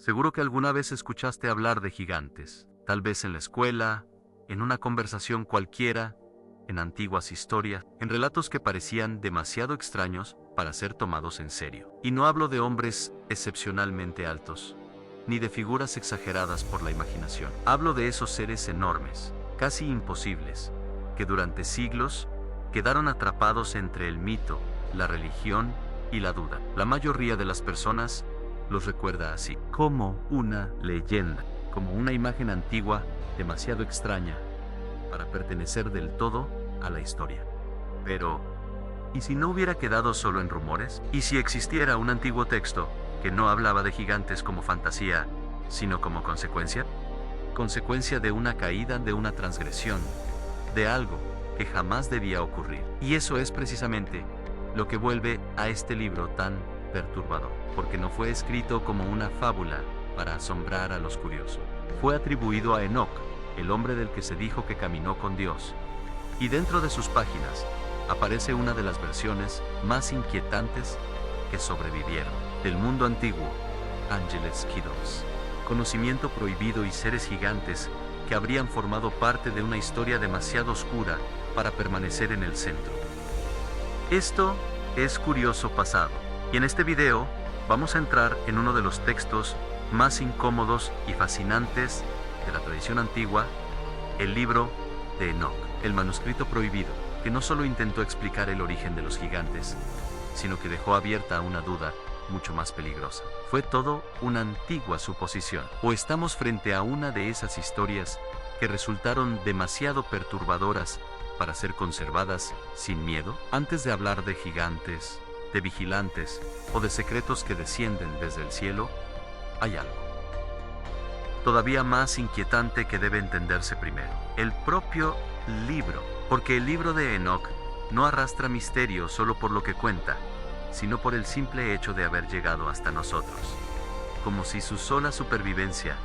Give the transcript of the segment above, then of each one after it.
Seguro que alguna vez escuchaste hablar de gigantes, tal vez en la escuela, en una conversación cualquiera, en antiguas historias, en relatos que parecían demasiado extraños para ser tomados en serio. Y no hablo de hombres excepcionalmente altos, ni de figuras exageradas por la imaginación. Hablo de esos seres enormes, casi imposibles, que durante siglos quedaron atrapados entre el mito, la religión y la duda. La mayoría de las personas los recuerda así, como una leyenda, como una imagen antigua demasiado extraña para pertenecer del todo a la historia. Pero, ¿y si no hubiera quedado solo en rumores? ¿Y si existiera un antiguo texto que no hablaba de gigantes como fantasía, sino como consecuencia? Consecuencia de una caída, de una transgresión, de algo que jamás debía ocurrir. Y eso es precisamente lo que vuelve a este libro tan perturbador, porque no fue escrito como una fábula para asombrar a los curiosos. Fue atribuido a Enoc, el hombre del que se dijo que caminó con Dios. Y dentro de sus páginas aparece una de las versiones más inquietantes que sobrevivieron del mundo antiguo, Ángeles Kidos, conocimiento prohibido y seres gigantes que habrían formado parte de una historia demasiado oscura para permanecer en el centro. Esto es Curioso Pasado, y en este video vamos a entrar en uno de los textos más incómodos y fascinantes de la tradición antigua, el libro de Enoc, el manuscrito prohibido, que no solo intentó explicar el origen de los gigantes, sino que dejó abierta una duda mucho más peligrosa. ¿Fue todo una antigua suposición? ¿O estamos frente a una de esas historias que resultaron demasiado perturbadoras para ser conservadas sin miedo? Antes de hablar de gigantes, de vigilantes o de secretos que descienden desde el cielo, hay algo todavía más inquietante que debe entenderse primero: el propio libro. Porque el libro de Enoc no arrastra misterio solo por lo que cuenta, sino por el simple hecho de haber llegado hasta nosotros. Como si su sola supervivencia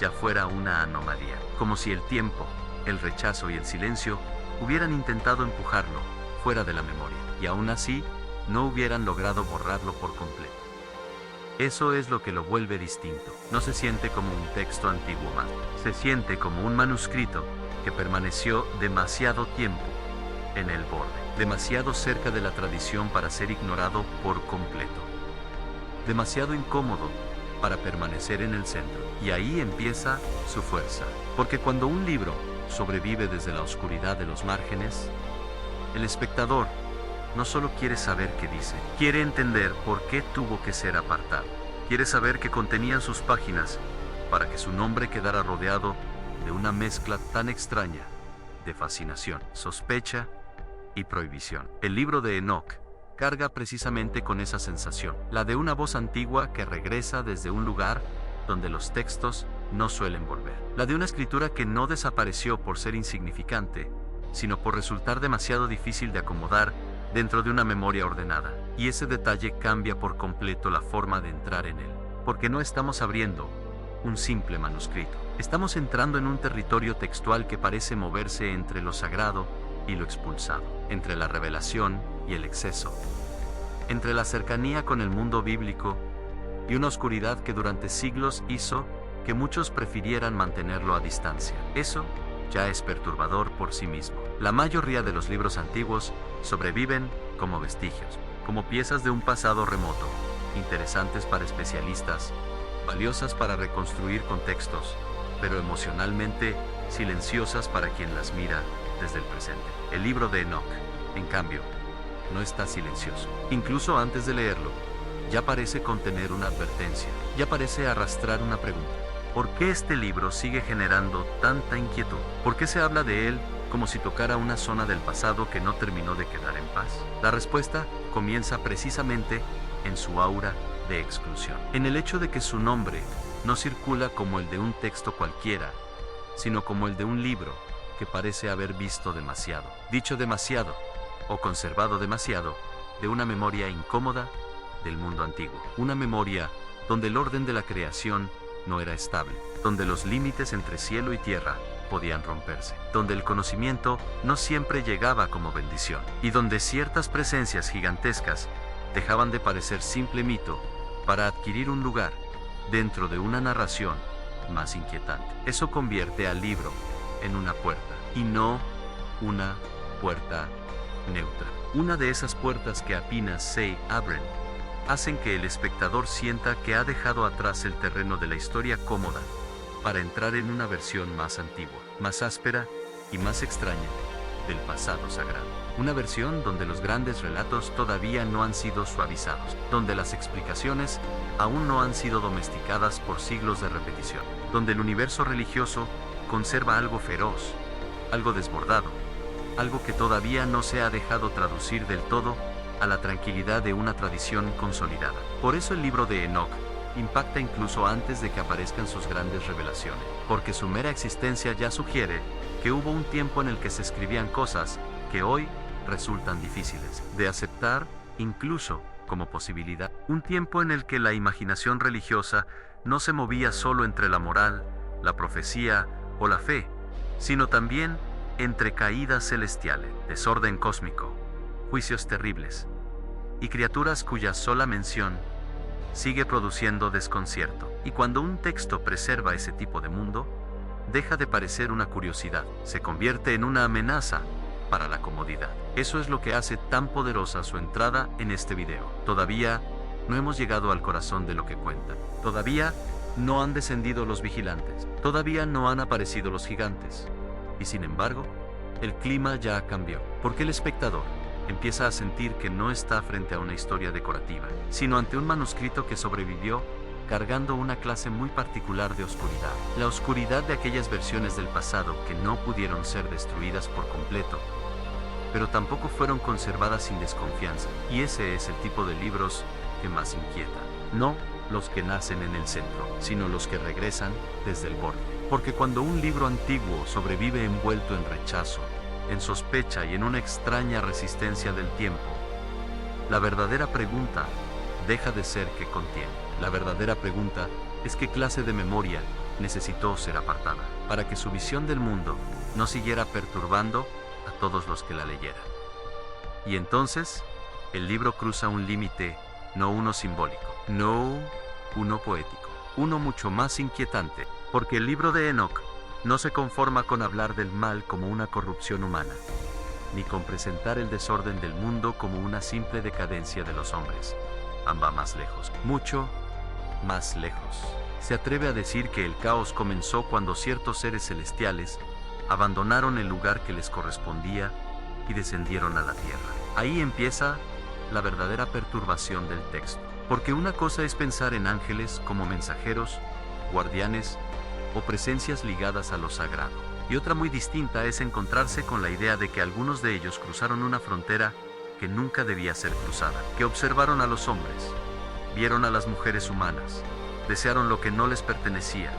ya fuera una anomalía. Como si el tiempo, el rechazo y el silencio hubieran intentado empujarlo fuera de la memoria, y aún así no hubieran logrado borrarlo por completo. Eso es lo que lo vuelve distinto. No se siente como un texto antiguo más, se siente como un manuscrito que permaneció demasiado tiempo en el borde, demasiado cerca de la tradición para ser ignorado por completo, demasiado incómodo para permanecer en el centro. Y ahí empieza su fuerza, porque cuando un libro sobrevive desde la oscuridad de los márgenes, el espectador no solo quiere saber qué dice, quiere entender por qué tuvo que ser apartado. Quiere saber qué contenían sus páginas para que su nombre quedara rodeado de una mezcla tan extraña de fascinación, sospecha y prohibición. El libro de Enoc carga precisamente con esa sensación, la de una voz antigua que regresa desde un lugar donde los textos no suelen volver, la de una escritura que no desapareció por ser insignificante, sino por resultar demasiado difícil de acomodar dentro de una memoria ordenada. Y ese detalle cambia por completo la forma de entrar en él, porque no estamos abriendo un simple manuscrito. Estamos entrando en un territorio textual que parece moverse entre lo sagrado y lo expulsado, entre la revelación y el exceso, entre la cercanía con el mundo bíblico y una oscuridad que durante siglos hizo que muchos prefirieran mantenerlo a distancia. Eso ya es perturbador por sí mismo. La mayoría de los libros antiguos sobreviven como vestigios, como piezas de un pasado remoto, interesantes para especialistas, valiosas para reconstruir contextos, pero emocionalmente silenciosas para quien las mira desde el presente. El libro de Enoc, en cambio, no está silencioso. Incluso antes de leerlo, ya parece contener una advertencia, ya parece arrastrar una pregunta. ¿Por qué este libro sigue generando tanta inquietud? ¿Por qué se habla de él como si tocara una zona del pasado que no terminó de quedar en paz? La respuesta comienza precisamente en su aura de exclusión, en el hecho de que su nombre no circula como el de un texto cualquiera, sino como el de un libro que parece haber visto demasiado, dicho demasiado o conservado demasiado de una memoria incómoda del mundo antiguo, una memoria donde el orden de la creación no era estable, donde los límites entre cielo y tierra podían romperse, donde el conocimiento no siempre llegaba como bendición, y donde ciertas presencias gigantescas dejaban de parecer simple mito para adquirir un lugar dentro de una narración más inquietante. Eso convierte al libro en una puerta, y no una puerta neutra. Una de esas puertas que apenas se abren hacen que el espectador sienta que ha dejado atrás el terreno de la historia cómoda para entrar en una versión más antigua, más áspera y más extraña del pasado sagrado. Una versión donde los grandes relatos todavía no han sido suavizados, donde las explicaciones aún no han sido domesticadas por siglos de repetición, donde el universo religioso conserva algo feroz, algo desbordado, algo que todavía no se ha dejado traducir del todo a la tranquilidad de una tradición consolidada. Por eso el libro de Enoch impacta incluso antes de que aparezcan sus grandes revelaciones, porque su mera existencia ya sugiere que hubo un tiempo en el que se escribían cosas que hoy resultan difíciles de aceptar, incluso como posibilidad. Un tiempo en el que la imaginación religiosa no se movía solo entre la moral, la profecía o la fe, sino también entre caídas celestiales, desorden cósmico, juicios terribles y criaturas cuya sola mención sigue produciendo desconcierto. Y cuando un texto preserva ese tipo de mundo, deja de parecer una curiosidad, se convierte en una amenaza para la comodidad. Eso es lo que hace tan poderosa su entrada en este video. Todavía no hemos llegado al corazón de lo que cuenta. Todavía no han descendido los vigilantes. Todavía no han aparecido los gigantes. Y sin embargo, el clima ya cambió, porque el espectador empieza a sentir que no está frente a una historia decorativa, sino ante un manuscrito que sobrevivió cargando una clase muy particular de oscuridad. La oscuridad de aquellas versiones del pasado que no pudieron ser destruidas por completo, pero tampoco fueron conservadas sin desconfianza. Y ese es el tipo de libros que más inquieta. No los que nacen en el centro, sino los que regresan desde el borde. Porque cuando un libro antiguo sobrevive envuelto en rechazo, en sospecha y en una extraña resistencia del tiempo, la verdadera pregunta deja de ser qué contiene. La verdadera pregunta es qué clase de memoria necesitó ser apartada para que su visión del mundo no siguiera perturbando a todos los que la leyeran. Y entonces, el libro cruza un límite, no uno simbólico, no uno poético, uno mucho más inquietante, porque el libro de Enoch no se conforma con hablar del mal como una corrupción humana, ni con presentar el desorden del mundo como una simple decadencia de los hombres. Va más lejos, mucho más lejos. Se atreve a decir que el caos comenzó cuando ciertos seres celestiales abandonaron el lugar que les correspondía y descendieron a la tierra. Ahí empieza la verdadera perturbación del texto, porque una cosa es pensar en ángeles como mensajeros, guardianes o presencias ligadas a lo sagrado, y otra muy distinta es encontrarse con la idea de que algunos de ellos cruzaron una frontera que nunca debía ser cruzada, que observaron a los hombres, vieron a las mujeres humanas, desearon lo que no les pertenecía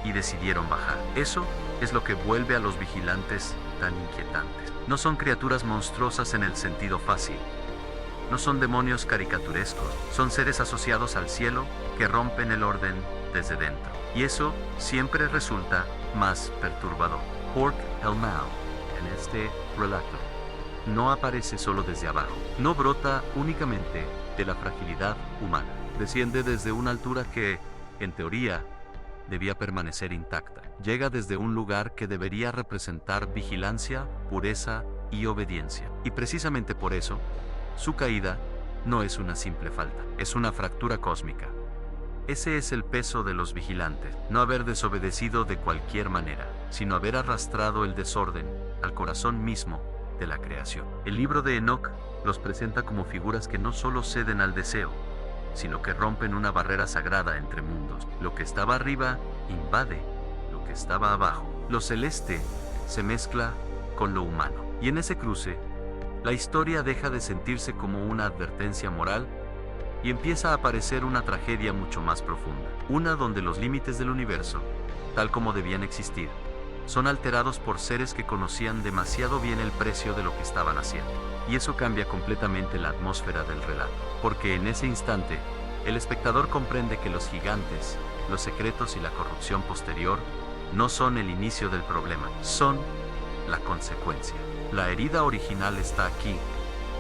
y decidieron bajar. Eso es lo que vuelve a los vigilantes tan inquietantes. No son criaturas monstruosas en el sentido fácil, no son demonios caricaturescos, son seres asociados al cielo que rompen el orden desde dentro. Y eso siempre resulta más perturbador. Pork el Mal, en este relato, no aparece solo desde abajo, no brota únicamente de la fragilidad humana, desciende desde una altura que, en teoría, debía permanecer intacta. Llega desde un lugar que debería representar vigilancia, pureza y obediencia. Y precisamente por eso, su caída no es una simple falta, es una fractura cósmica. Ese es el peso de los vigilantes, no haber desobedecido de cualquier manera, sino haber arrastrado el desorden al corazón mismo de la creación. El libro de Enoch los presenta como figuras que no solo ceden al deseo, sino que rompen una barrera sagrada entre mundos. Lo que estaba arriba invade lo que estaba abajo. Lo celeste se mezcla con lo humano. Y en ese cruce, la historia deja de sentirse como una advertencia moral y empieza a aparecer una tragedia mucho más profunda. Una donde los límites del universo, tal como debían existir, son alterados por seres que conocían demasiado bien el precio de lo que estaban haciendo. Y eso cambia completamente la atmósfera del relato, porque en ese instante, el espectador comprende que los gigantes, los secretos y la corrupción posterior no son el inicio del problema, son la consecuencia. La herida original está aquí,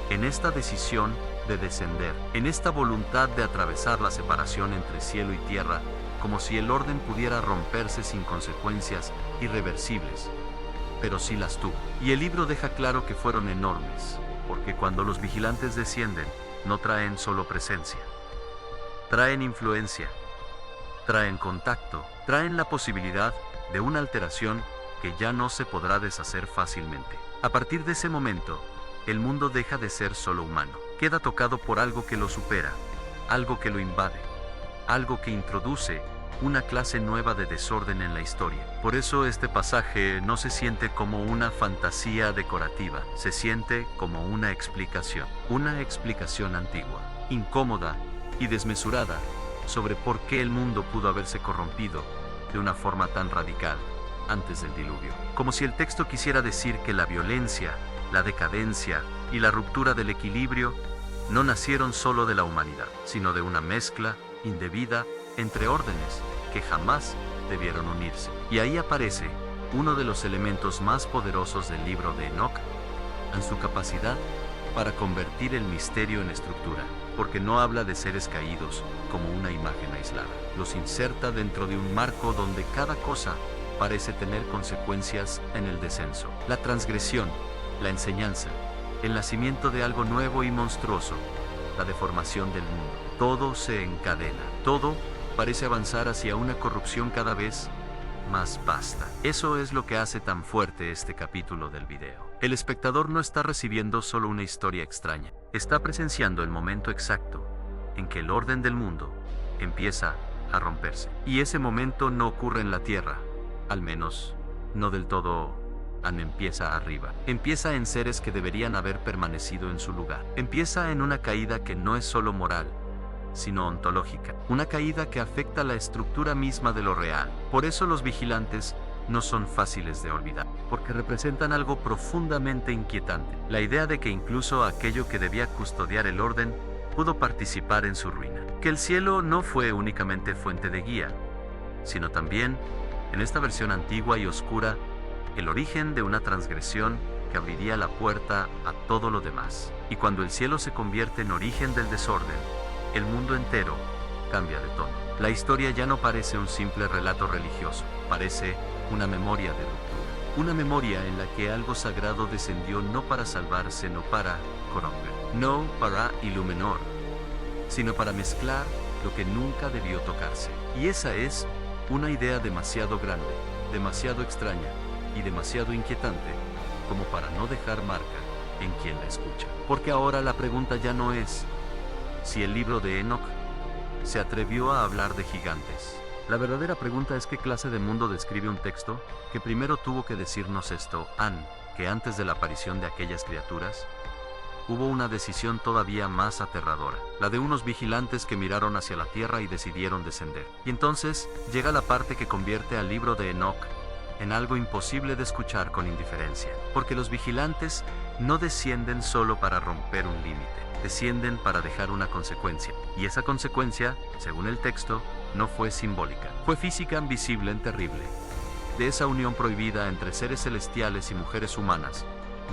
en esta decisión de descender, en esta voluntad de atravesar la separación entre cielo y tierra como si el orden pudiera romperse sin consecuencias irreversibles, pero sí las tuvo. Y el libro deja claro que fueron enormes, porque cuando los vigilantes descienden, no traen solo presencia, traen influencia, traen contacto, traen la posibilidad de una alteración que ya no se podrá deshacer fácilmente. A partir de ese momento, el mundo deja de ser solo humano, queda tocado por algo que lo supera, algo que lo invade, algo que introduce una clase nueva de desorden en la historia. Por eso este pasaje no se siente como una fantasía decorativa, se siente como una explicación antigua, incómoda y desmesurada sobre por qué el mundo pudo haberse corrompido de una forma tan radical antes del diluvio. Como si el texto quisiera decir que la violencia, la decadencia y la ruptura del equilibrio no nacieron solo de la humanidad, sino de una mezcla indebida entre órdenes que jamás debieron unirse. Y ahí aparece uno de los elementos más poderosos del libro de Enoch, en su capacidad para convertir el misterio en estructura, porque no habla de seres caídos como una imagen aislada. Los inserta dentro de un marco donde cada cosa parece tener consecuencias en el descenso. La transgresión, la enseñanza, el nacimiento de algo nuevo y monstruoso, la deformación del mundo. Todo se encadena, todo parece avanzar hacia una corrupción cada vez más vasta. Eso es lo que hace tan fuerte este capítulo del video. El espectador no está recibiendo solo una historia extraña, está presenciando el momento exacto en que el orden del mundo empieza a romperse. Y ese momento no ocurre en la Tierra, al menos no del todo. Empieza arriba. Empieza en seres que deberían haber permanecido en su lugar. Empieza en una caída que no es solo moral, sino ontológica. Una caída que afecta la estructura misma de lo real. Por eso los vigilantes no son fáciles de olvidar, porque representan algo profundamente inquietante. La idea de que incluso aquello que debía custodiar el orden pudo participar en su ruina. Que el cielo no fue únicamente fuente de guía, sino también, en esta versión antigua y oscura, el origen de una transgresión que abriría la puerta a todo lo demás. Y cuando el cielo se convierte en origen del desorden, el mundo entero cambia de tono. La historia ya no parece un simple relato religioso, parece una memoria de ruptura. Una memoria en la que algo sagrado descendió no para salvarse, no para corromper, no para iluminar, sino para mezclar lo que nunca debió tocarse. Y esa es una idea demasiado grande, demasiado extraña y demasiado inquietante como para no dejar marca en quien la escucha. Porque ahora la pregunta ya no es si el libro de Enoch se atrevió a hablar de gigantes. La verdadera pregunta es qué clase de mundo describe un texto que primero tuvo que decirnos esto, que antes de la aparición de aquellas criaturas, hubo una decisión todavía más aterradora, la de unos vigilantes que miraron hacia la tierra y decidieron descender. Y entonces llega la parte que convierte al libro de Enoch en algo imposible de escuchar con indiferencia, porque los vigilantes no descienden solo para romper un límite, descienden para dejar una consecuencia, y esa consecuencia, según el texto, no fue simbólica, fue física, visible, terrible. De esa unión prohibida entre seres celestiales y mujeres humanas,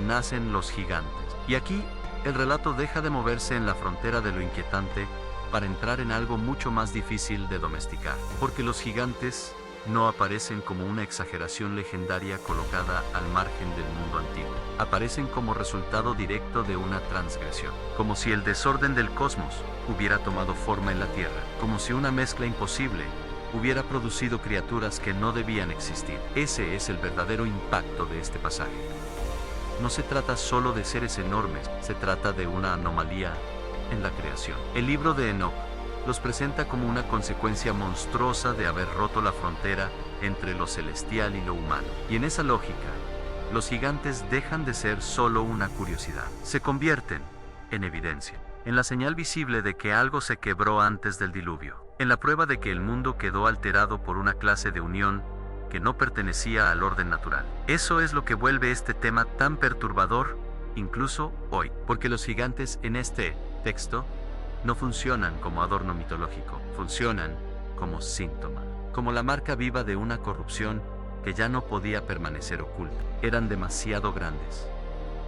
nacen los gigantes. Y aquí, el relato deja de moverse en la frontera de lo inquietante para entrar en algo mucho más difícil de domesticar, porque los gigantes no aparecen como una exageración legendaria colocada al margen del mundo antiguo. Aparecen como resultado directo de una transgresión, como si el desorden del cosmos hubiera tomado forma en la Tierra, como si una mezcla imposible hubiera producido criaturas que no debían existir. Ese es el verdadero impacto de este pasaje. No se trata solo de seres enormes, se trata de una anomalía en la creación. El libro de Enoch los presenta como una consecuencia monstruosa de haber roto la frontera entre lo celestial y lo humano. Y en esa lógica, los gigantes dejan de ser solo una curiosidad. Se convierten en evidencia, en la señal visible de que algo se quebró antes del diluvio, en la prueba de que el mundo quedó alterado por una clase de unión que no pertenecía al orden natural. Eso es lo que vuelve este tema tan perturbador, incluso hoy, porque los gigantes en este texto no funcionan como adorno mitológico, funcionan como síntoma, como la marca viva de una corrupción que ya no podía permanecer oculta. Eran demasiado grandes,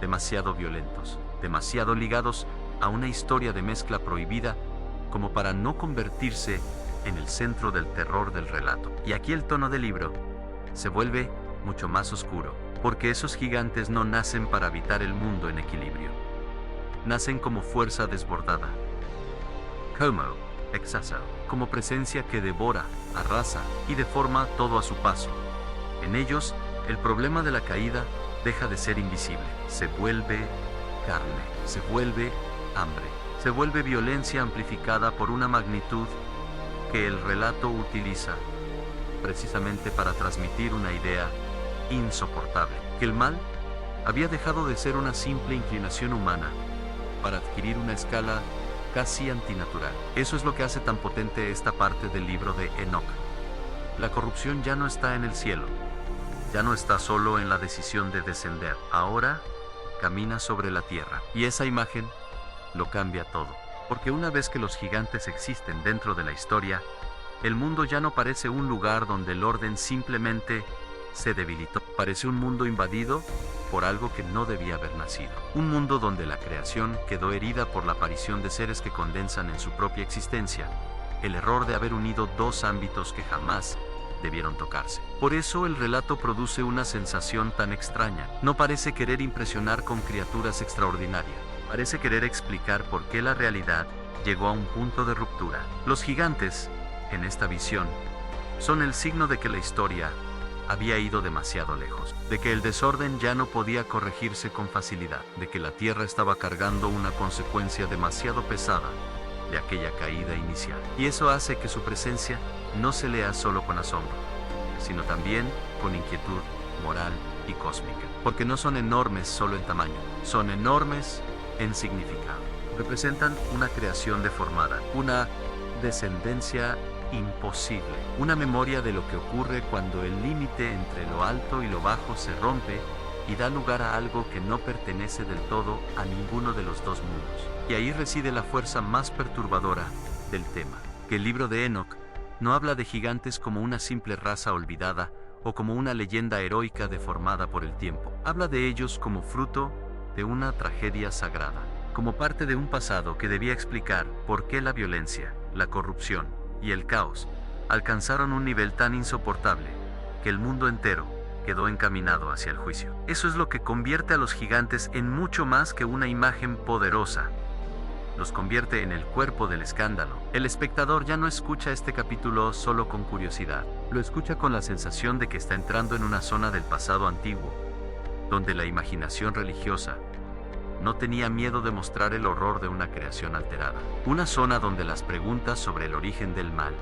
demasiado violentos, demasiado ligados a una historia de mezcla prohibida como para no convertirse en el centro del terror del relato. Y aquí el tono del libro se vuelve mucho más oscuro, porque esos gigantes no nacen para habitar el mundo en equilibrio. Nacen como fuerza desbordada, como exceso, como presencia que devora, arrasa y deforma todo a su paso. En ellos, el problema de la caída deja de ser invisible, se vuelve carne, se vuelve hambre, se vuelve violencia amplificada por una magnitud que el relato utiliza precisamente para transmitir una idea insoportable, que el mal había dejado de ser una simple inclinación humana para adquirir una escala casi antinatural. Eso es lo que hace tan potente esta parte del libro de Enoch. La corrupción ya no está en el cielo, ya no está solo en la decisión de descender, ahora camina sobre la tierra. Y esa imagen lo cambia todo, porque una vez que los gigantes existen dentro de la historia, el mundo ya no parece un lugar donde el orden simplemente se debilitó. Parece un mundo invadido por algo que no debía haber nacido. Un mundo donde la creación quedó herida por la aparición de seres que condensan en su propia existencia el error de haber unido dos ámbitos que jamás debieron tocarse. Por eso el relato produce una sensación tan extraña. No parece querer impresionar con criaturas extraordinarias. Parece querer explicar por qué la realidad llegó a un punto de ruptura. Los gigantes, en esta visión, son el signo de que la historia había ido demasiado lejos, de que el desorden ya no podía corregirse con facilidad, de que la tierra estaba cargando una consecuencia demasiado pesada de aquella caída inicial. Y eso hace que su presencia no se lea solo con asombro, sino también con inquietud moral y cósmica, porque no son enormes solo en tamaño, son enormes en significado. Representan una creación deformada, una descendencia imposible, una memoria de lo que ocurre cuando el límite entre lo alto y lo bajo se rompe y da lugar a algo que no pertenece del todo a ninguno de los dos mundos. Y ahí reside la fuerza más perturbadora del tema, que el libro de Enoch no habla de gigantes como una simple raza olvidada o como una leyenda heroica deformada por el tiempo. Habla de ellos como fruto de una tragedia sagrada, como parte de un pasado que debía explicar por qué la violencia, la corrupción y el caos alcanzaron un nivel tan insoportable que el mundo entero quedó encaminado hacia el juicio. Eso es lo que convierte a los gigantes en mucho más que una imagen poderosa. Los convierte en el cuerpo del escándalo. El espectador ya no escucha este capítulo solo con curiosidad, lo escucha con la sensación de que está entrando en una zona del pasado antiguo, donde la imaginación religiosa no tenía miedo de mostrar el horror de una creación alterada. Una zona donde las preguntas sobre el origen del mal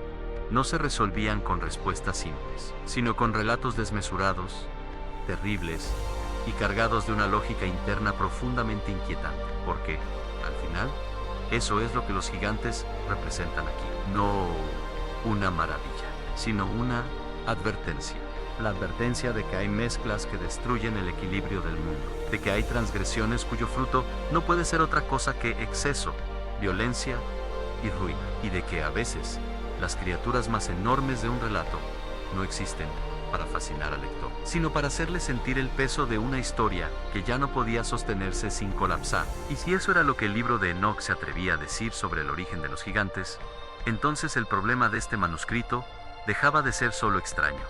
no se resolvían con respuestas simples, sino con relatos desmesurados, terribles y cargados de una lógica interna profundamente inquietante, porque, al final, eso es lo que los gigantes representan aquí. No una maravilla, sino una advertencia. La advertencia de que hay mezclas que destruyen el equilibrio del mundo, de que hay transgresiones cuyo fruto no puede ser otra cosa que exceso, violencia y ruina, y de que a veces las criaturas más enormes de un relato no existen para fascinar al lector, sino para hacerle sentir el peso de una historia que ya no podía sostenerse sin colapsar. Y si eso era lo que el libro de Enoch se atrevía a decir sobre el origen de los gigantes, entonces el problema de este manuscrito dejaba de ser solo extraño.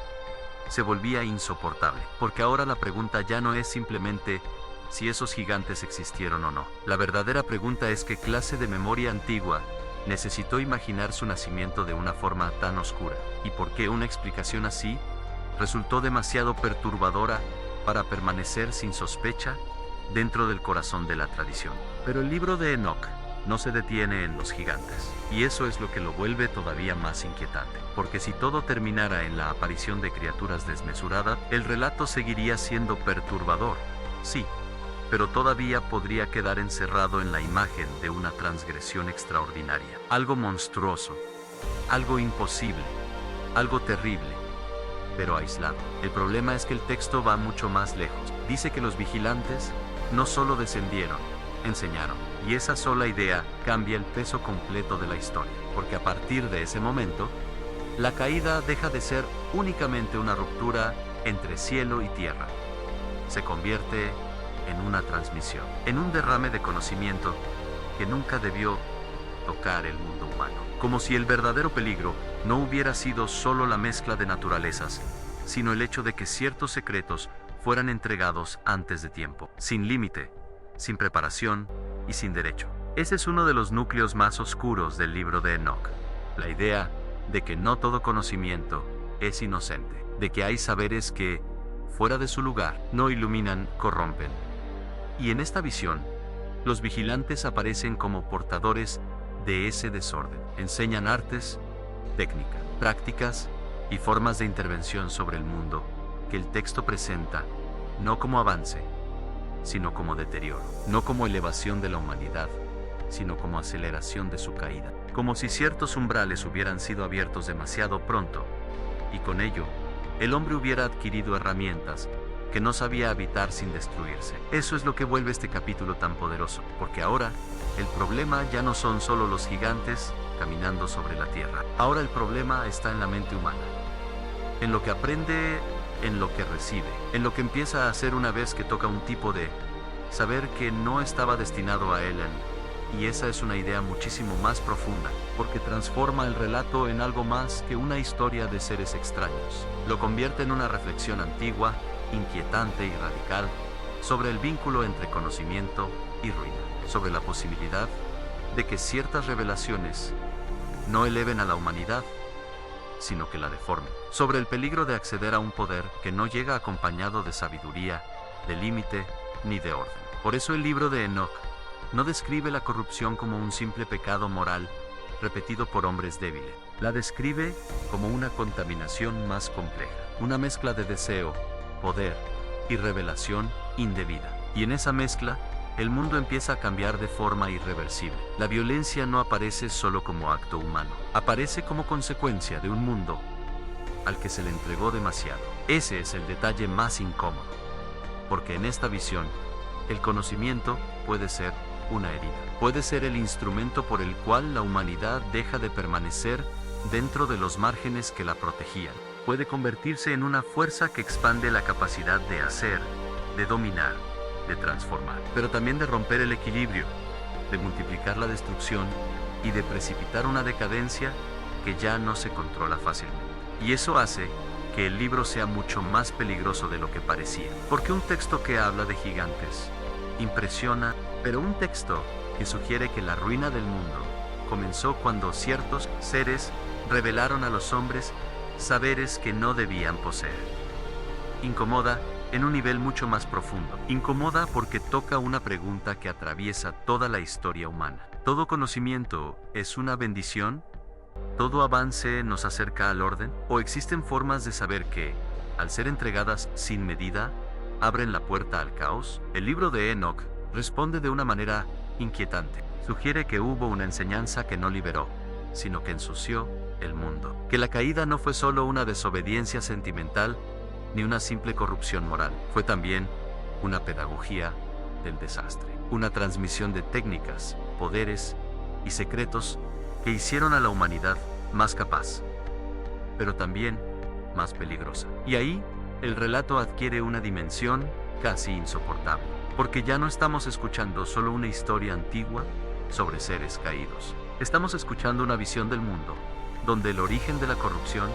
Se volvía insoportable, porque ahora la pregunta ya no es simplemente si esos gigantes existieron o no. La verdadera pregunta es qué clase de memoria antigua necesitó imaginar su nacimiento de una forma tan oscura, y por qué una explicación así resultó demasiado perturbadora para permanecer sin sospecha dentro del corazón de la tradición. Pero el libro de Enoch no se detiene en los gigantes, y eso es lo que lo vuelve todavía más inquietante, porque si todo terminara en la aparición de criaturas desmesuradas, el relato seguiría siendo perturbador, sí, pero todavía podría quedar encerrado en la imagen de una transgresión extraordinaria, algo monstruoso, algo imposible, algo terrible, pero aislado. El problema es que el texto va mucho más lejos. Dice que los vigilantes no solo descendieron, enseñaron, y esa sola idea cambia el peso completo de la historia, porque a partir de ese momento, la caída deja de ser únicamente una ruptura entre cielo y tierra. Se convierte en una transmisión, en un derrame de conocimiento que nunca debió tocar el mundo humano. como si el verdadero peligro no hubiera sido solo la mezcla de naturalezas, sino el hecho de que ciertos secretos fueran entregados antes de tiempo, sin límite, sin preparación y sin derecho. Ese es uno de los núcleos más oscuros del libro de Enoch, la idea de que no todo conocimiento es inocente, de que hay saberes que, fuera de su lugar, no iluminan, corrompen. Y en esta visión, los vigilantes aparecen como portadores de ese desorden. Enseñan artes, técnicas, prácticas y formas de intervención sobre el mundo que el texto presenta no como avance, sino como deterioro, no como elevación de la humanidad, sino como aceleración de su caída, como si ciertos umbrales hubieran sido abiertos demasiado pronto, y con ello, el hombre hubiera adquirido herramientas que no sabía habitar sin destruirse. Eso es lo que vuelve este capítulo tan poderoso, porque ahora, el problema ya no son solo los gigantes caminando sobre la tierra. Ahora el problema está en la mente humana, en lo que aprende, en lo que recibe, en lo que empieza a hacer una vez que toca un tipo de saber que no estaba destinado a él. Y esa es una idea muchísimo más profunda, porque transforma el relato en algo más que una historia de seres extraños. Lo convierte en una reflexión antigua, inquietante y radical sobre el vínculo entre conocimiento y ruina, sobre la posibilidad de que ciertas revelaciones no eleven a la humanidad, sino que la deformen, sobre el peligro de acceder a un poder que no llega acompañado de sabiduría, de límite ni de orden. Por eso el libro de Enoch no describe la corrupción como un simple pecado moral repetido por hombres débiles. La describe como una contaminación más compleja, una mezcla de deseo, poder y revelación indebida. Y en esa mezcla, el mundo empieza a cambiar de forma irreversible. La violencia no aparece solo como acto humano, aparece como consecuencia de un mundo al que se le entregó demasiado. Ese es el detalle más incómodo, porque en esta visión, el conocimiento puede ser una herida. Puede ser el instrumento por el cual la humanidad deja de permanecer dentro de los márgenes que la protegían. Puede convertirse en una fuerza que expande la capacidad de hacer, de dominar, de transformar, pero también de romper el equilibrio, de multiplicar la destrucción y de precipitar una decadencia que ya no se controla fácilmente. Y eso hace que el libro sea mucho más peligroso de lo que parecía, porque un texto que habla de gigantes impresiona, pero un texto que sugiere que la ruina del mundo comenzó cuando ciertos seres revelaron a los hombres saberes que no debían poseer. Incomoda en un nivel mucho más profundo. Incomoda porque toca una pregunta que atraviesa toda la historia humana. ¿Todo conocimiento es una bendición? ¿Todo avance nos acerca al orden? ¿O existen formas de saber que, al ser entregadas sin medida, abren la puerta al caos? El libro de Enoch responde de una manera inquietante. Sugiere que hubo una enseñanza que no liberó, sino que ensució el mundo. Que la caída no fue solo una desobediencia sentimental, ni una simple corrupción moral. Fue también una pedagogía del desastre. Una transmisión de técnicas, poderes y secretos que hicieron a la humanidad más capaz, pero también más peligrosa. Y ahí, el relato adquiere una dimensión casi insoportable, porque ya no estamos escuchando solo una historia antigua sobre seres caídos. Estamos escuchando una visión del mundo, donde el origen de la corrupción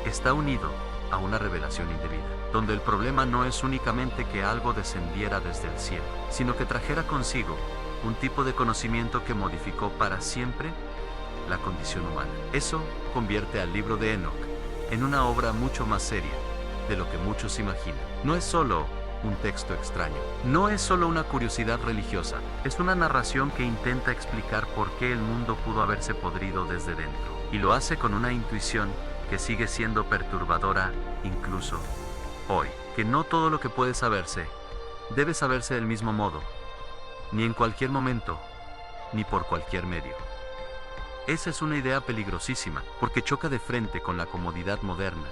está unido a una revelación indebida, donde el problema no es únicamente que algo descendiera desde el cielo, sino que trajera consigo un tipo de conocimiento que modificó para siempre la condición humana. Eso convierte al libro de Enoch en una obra mucho más seria de lo que muchos imaginan. No es solo un texto extraño, no es solo una curiosidad religiosa, es una narración que intenta explicar por qué el mundo pudo haberse podrido desde dentro, y lo hace con una intuición que sigue siendo perturbadora incluso hoy, que no todo lo que puede saberse debe saberse del mismo modo, ni en cualquier momento, ni por cualquier medio. Esa es una idea peligrosísima, porque choca de frente con la comodidad moderna,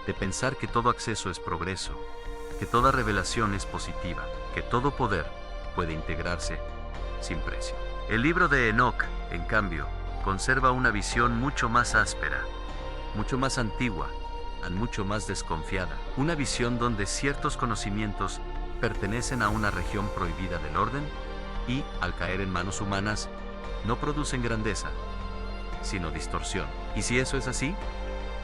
de pensar que todo acceso es progreso, que toda revelación es positiva, que todo poder puede integrarse sin precio. El libro de Enoch, en cambio, conserva una visión mucho más áspera, mucho más antigua, mucho más desconfiada, una visión donde ciertos conocimientos pertenecen a una región prohibida del orden y, al caer en manos humanas, no producen grandeza, sino distorsión. Y si eso es así,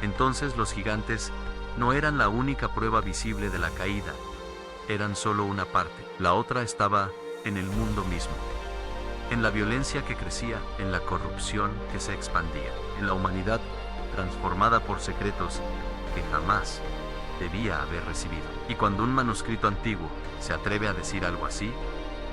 entonces los gigantes no eran la única prueba visible de la caída, eran solo una parte. La otra estaba en el mundo mismo, en la violencia que crecía, en la corrupción que se expandía, en la humanidad transformada por secretos que jamás debía haber recibido. Y cuando un manuscrito antiguo se atreve a decir algo así,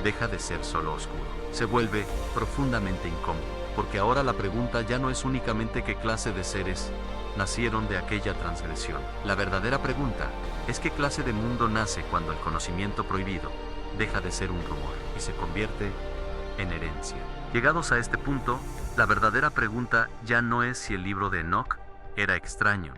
deja de ser solo oscuro, se vuelve profundamente incómodo, porque ahora la pregunta ya no es únicamente qué clase de seres nacieron de aquella transgresión. La verdadera pregunta es qué clase de mundo nace cuando el conocimiento prohibido deja de ser un rumor y se convierte en herencia. Llegados a este punto, la verdadera pregunta ya no es si el libro de Enoc era extraño.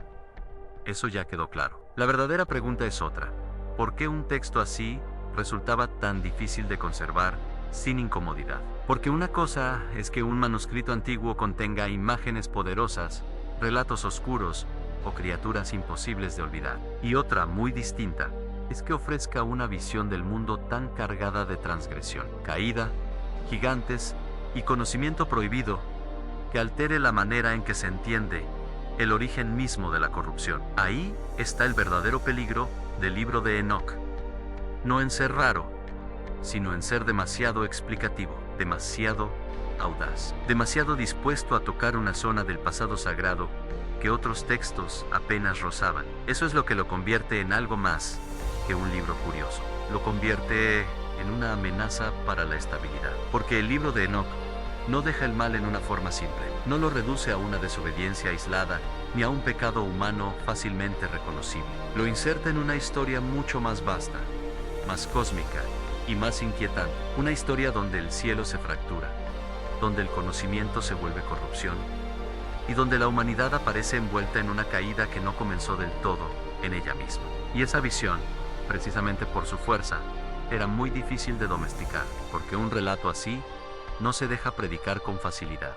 Eso ya quedó claro. La verdadera pregunta es otra. ¿Por qué un texto así resultaba tan difícil de conservar sin incomodidad? Porque una cosa es que un manuscrito antiguo contenga imágenes poderosas, relatos oscuros o criaturas imposibles de olvidar. Y otra muy distinta es que ofrezca una visión del mundo tan cargada de transgresión, caída, gigantes y conocimiento prohibido que altere la manera en que se entiende el origen mismo de la corrupción. Ahí está el verdadero peligro del libro de Enoc. No en ser raro, sino en ser demasiado explicativo, demasiado audaz, demasiado dispuesto a tocar una zona del pasado sagrado que otros textos apenas rozaban. Eso es lo que lo convierte en algo más que un libro curioso. Lo convierte en una amenaza para la estabilidad. Porque el libro de Enoc no deja el mal en una forma simple, no lo reduce a una desobediencia aislada, ni a un pecado humano fácilmente reconocible. Lo inserta en una historia mucho más vasta, más cósmica y más inquietante. Una historia donde el cielo se fractura, donde el conocimiento se vuelve corrupción, y donde la humanidad aparece envuelta en una caída que no comenzó del todo en ella misma. Y esa visión, precisamente por su fuerza, era muy difícil de domesticar, porque un relato así no se deja predicar con facilidad.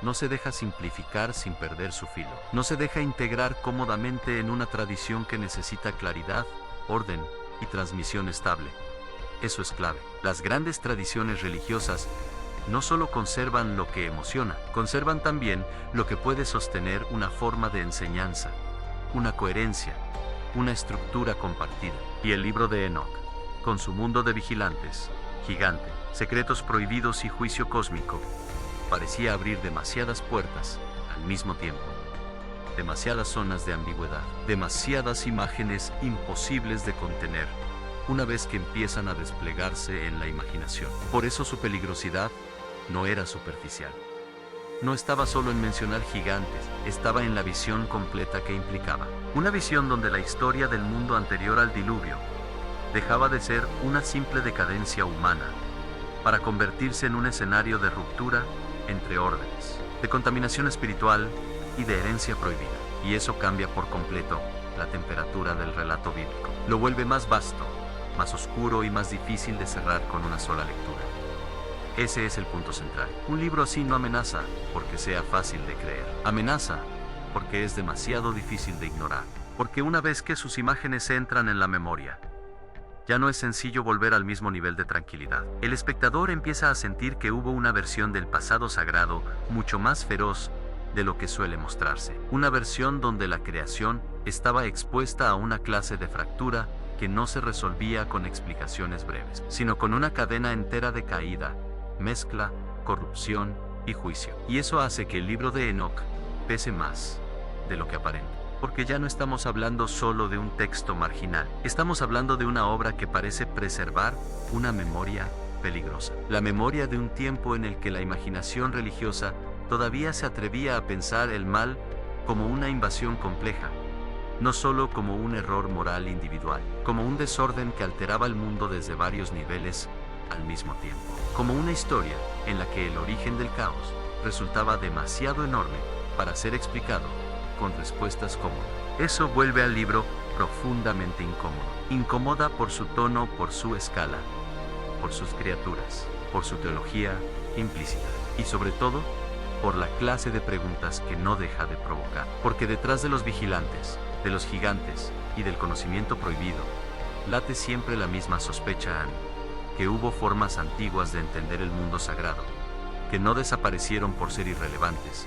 No se deja simplificar sin perder su filo. No se deja integrar cómodamente en una tradición que necesita claridad, orden y transmisión estable. Eso es clave. Las grandes tradiciones religiosas no solo conservan lo que emociona, conservan también lo que puede sostener una forma de enseñanza, una coherencia, una estructura compartida. Y el libro de Enoc, con su mundo de vigilantes, gigante, secretos prohibidos y juicio cósmico, parecía abrir demasiadas puertas al mismo tiempo, demasiadas zonas de ambigüedad, demasiadas imágenes imposibles de contener una vez que empiezan a desplegarse en la imaginación. Por eso su peligrosidad no era superficial. No estaba solo en mencionar gigantes, estaba en la visión completa que implicaba. Una visión donde la historia del mundo anterior al diluvio dejaba de ser una simple decadencia humana para convertirse en un escenario de ruptura entre órdenes, de contaminación espiritual y de herencia prohibida. Y eso cambia por completo la temperatura del relato bíblico. Lo vuelve más vasto, más oscuro y más difícil de cerrar con una sola lectura. Ese es el punto central. Un libro así no amenaza porque sea fácil de creer. Amenaza porque es demasiado difícil de ignorar. Porque una vez que sus imágenes entran en la memoria, ya no es sencillo volver al mismo nivel de tranquilidad. El espectador empieza a sentir que hubo una versión del pasado sagrado mucho más feroz de lo que suele mostrarse. Una versión donde la creación estaba expuesta a una clase de fractura que no se resolvía con explicaciones breves, sino con una cadena entera de caída, mezcla, corrupción y juicio. Y eso hace que el libro de Enoc pese más de lo que aparenta. Porque ya no estamos hablando solo de un texto marginal, estamos hablando de una obra que parece preservar una memoria peligrosa. La memoria de un tiempo en el que la imaginación religiosa todavía se atrevía a pensar el mal como una invasión compleja, no solo como un error moral individual, como un desorden que alteraba el mundo desde varios niveles al mismo tiempo, como una historia en la que el origen del caos resultaba demasiado enorme para ser explicado con respuestas cómodas. Eso vuelve al libro profundamente incómodo. Incomoda por su tono, por su escala, por sus criaturas, por su teología implícita y sobre todo por la clase de preguntas que no deja de provocar. Porque detrás de los vigilantes, de los gigantes y del conocimiento prohibido, late siempre la misma sospecha, que hubo formas antiguas de entender el mundo sagrado, que no desaparecieron por ser irrelevantes,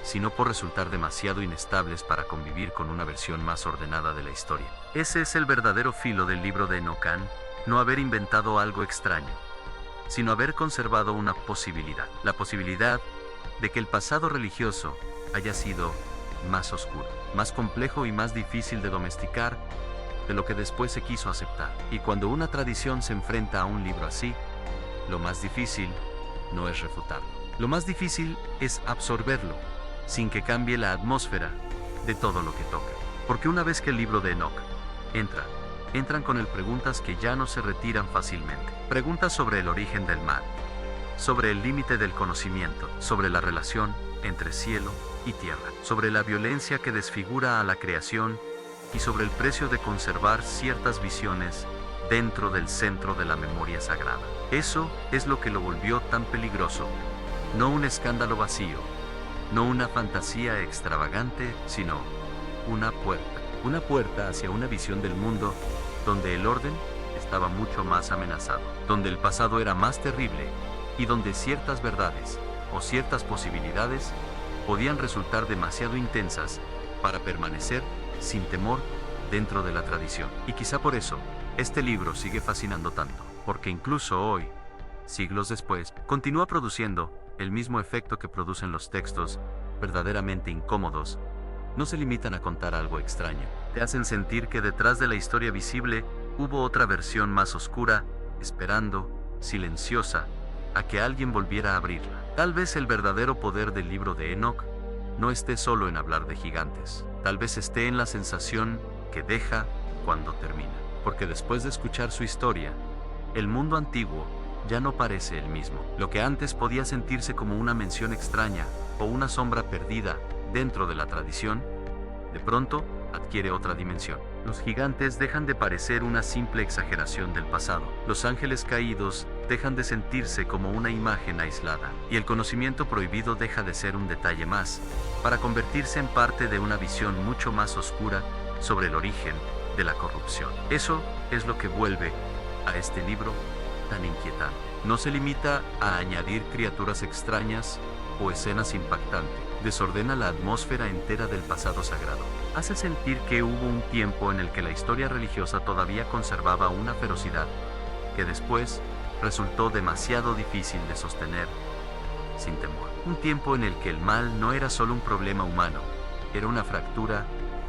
sino por resultar demasiado inestables para convivir con una versión más ordenada de la historia. Ese es el verdadero filo del libro de Enoch, no haber inventado algo extraño, sino haber conservado una posibilidad, la posibilidad de que el pasado religioso haya sido más oscuro, más complejo y más difícil de domesticar de lo que después se quiso aceptar. Y cuando una tradición se enfrenta a un libro así, lo más difícil no es refutarlo. Lo más difícil es absorberlo, sin que cambie la atmósfera de todo lo que toca. Porque una vez que el libro de Enoch entran con él preguntas que ya no se retiran fácilmente. Preguntas sobre el origen del mal, sobre el límite del conocimiento, sobre la relación entre cielo y tierra, sobre la violencia que desfigura a la creación y sobre el precio de conservar ciertas visiones dentro del centro de la memoria sagrada. Eso es lo que lo volvió tan peligroso, no un escándalo vacío, no una fantasía extravagante, sino una puerta hacia una visión del mundo donde el orden estaba mucho más amenazado, donde el pasado era más terrible y donde ciertas verdades o ciertas posibilidades podían resultar demasiado intensas para permanecer sin temor dentro de la tradición. Y quizá por eso, este libro sigue fascinando tanto, porque incluso hoy, siglos después, continúa produciendo el mismo efecto que producen los textos verdaderamente incómodos. No se limitan a contar algo extraño, te hacen sentir que detrás de la historia visible hubo otra versión más oscura, esperando, silenciosa, a que alguien volviera a abrirla. Tal vez el verdadero poder del libro de Enoch no esté solo en hablar de gigantes, tal vez esté en la sensación que deja cuando termina, porque después de escuchar su historia, el mundo antiguo ya no parece el mismo. Lo que antes podía sentirse como una mención extraña o una sombra perdida dentro de la tradición, de pronto adquiere otra dimensión. Los gigantes dejan de parecer una simple exageración del pasado. Los ángeles caídos dejan de sentirse como una imagen aislada, y el conocimiento prohibido deja de ser un detalle más, para convertirse en parte de una visión mucho más oscura sobre el origen de la corrupción. Eso es lo que vuelve a este libro tan inquietante. No se limita a añadir criaturas extrañas o escenas impactantes. Desordena la atmósfera entera del pasado sagrado. Hace sentir que hubo un tiempo en el que la historia religiosa todavía conservaba una ferocidad que después resultó demasiado difícil de sostener sin temor. Un tiempo en el que el mal no era solo un problema humano, era una fractura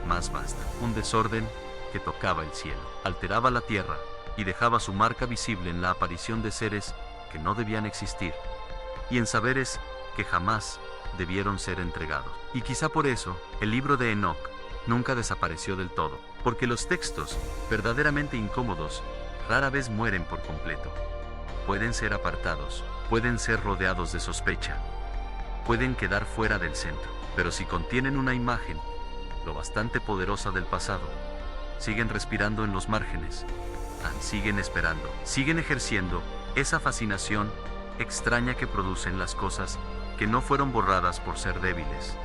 más vasta. Un desorden que tocaba el cielo, alteraba la tierra y dejaba su marca visible en la aparición de seres que no debían existir y en saberes que jamás debieron ser entregados. Y quizá por eso, el libro de Enoch nunca desapareció del todo, porque los textos verdaderamente incómodos rara vez mueren por completo. Pueden ser apartados, pueden ser rodeados de sospecha, pueden quedar fuera del centro, pero si contienen una imagen lo bastante poderosa del pasado, siguen respirando en los márgenes, siguen esperando, siguen ejerciendo esa fascinación extraña que producen las cosas que no fueron borradas por ser débiles,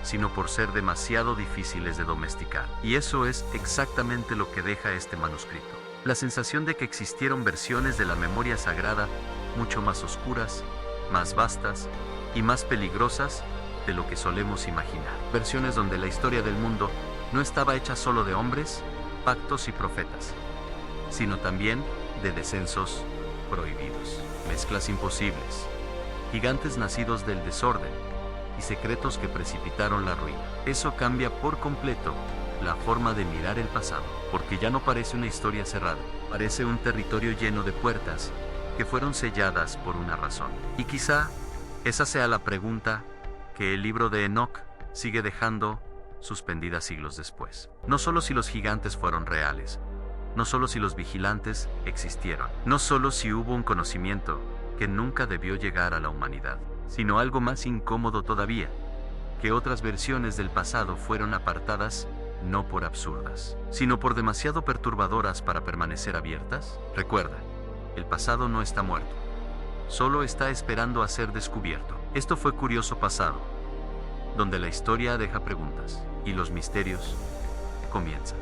sino por ser demasiado difíciles de domesticar. Y eso es exactamente lo que deja este manuscrito. La sensación de que existieron versiones de la memoria sagrada mucho más oscuras, más vastas y más peligrosas de lo que solemos imaginar. Versiones donde la historia del mundo no estaba hecha solo de hombres, pactos y profetas, sino también de descensos prohibidos, mezclas imposibles, gigantes nacidos del desorden y secretos que precipitaron la ruina. Eso cambia por completo la forma de mirar el pasado, porque ya no parece una historia cerrada, parece un territorio lleno de puertas que fueron selladas por una razón. Y quizá esa sea la pregunta que el libro de Enoch sigue dejando suspendida siglos después. No solo si los gigantes fueron reales, no solo si los vigilantes existieron, no solo si hubo un conocimiento que nunca debió llegar a la humanidad, sino algo más incómodo todavía, que otras versiones del pasado fueron apartadas no por absurdas, sino por demasiado perturbadoras para permanecer abiertas. Recuerda, el pasado no está muerto, solo está esperando a ser descubierto. Esto fue Curioso Pasado, donde la historia deja preguntas y los misterios comienzan.